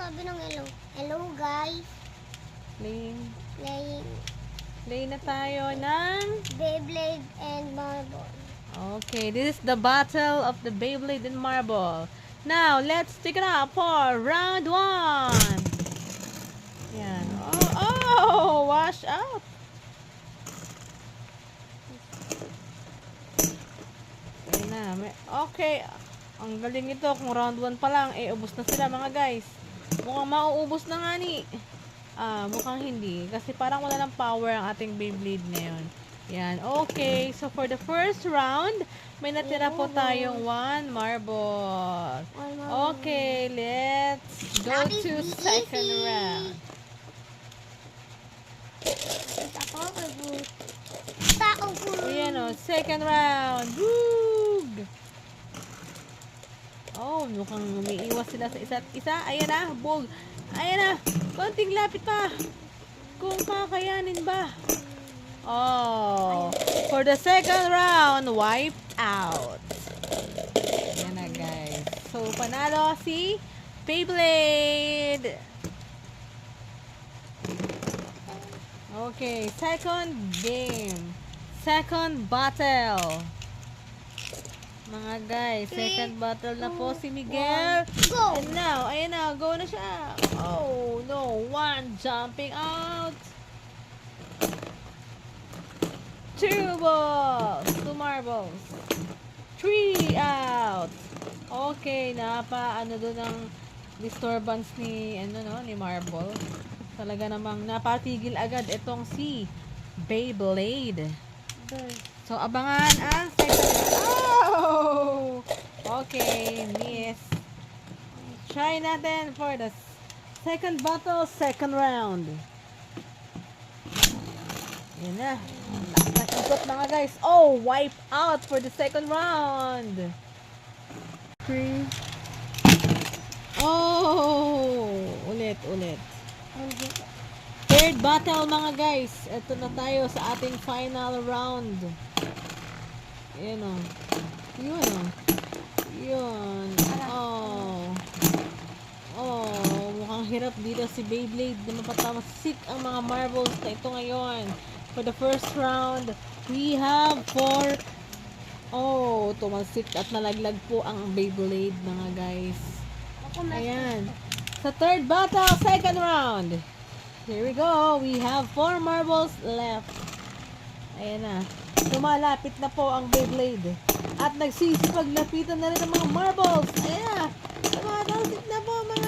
sabi ng hello? Hello guys. Play Playing na tayo ng... Beyblade and marble. Okay, this is the battle of the Beyblade and marble. Now, let's take it up for round 1. Yan. Oh, wash out. Okay na. Okay. Ang galing ito. Kung round 1 pa lang, ubos na sila mga guys. Mukhang mauubos na nga ni. Mukhang hindi. Kasi parang wala ng power ang ating Beyblade ngayon. Yan. Okay. So, for the first round, may natira po tayong 1 marble. Okay. Let's go to second round. Ayan o. Second round. Woo! Oh, mukhang umiiwas sila sa isa't isa. Ayan na. Bog. Ayan na. Konting lapit pa. Kung kakayanin ba. Oh. For the second round, wiped out. Ayan na guys. So, panalo si Beyblade. Okay. Second game. Second battle. Mga guys, second battle na po si Miguel. Go! And now, ayan na, go na siya. Oh, no. 1 jumping out. 2 balls. 2 marbles. 3 out. Okay, ano doon ang disturbance ni, ni Marble. Talaga namang napatigil agad itong si Beyblade. So, abangan ang second. Oh! Okay, miss. Try natin for the second battle, second round. Yan na. Nakikot mga guys. Oh, wipe out for the second round. 3. Oh! Ulit. Third battle mga guys. Ito na tayo sa ating final round. Ayan o. Yun. Oh, mukhang hirap dito si Beyblade na mapatamasik ang mga marbles na ito ngayon. For the first round, we have 4. Oh, tumasik at nalaglag po ang Beyblade mga guys. Ayan. Sa third battle, second round. Here we go. We have 4 marbles left. Ayan na. Tumalapit na po ang Beyblade. At nagsisipaglapitan na rin ang mga marbles. Ayan na. Tumatalsik na po mga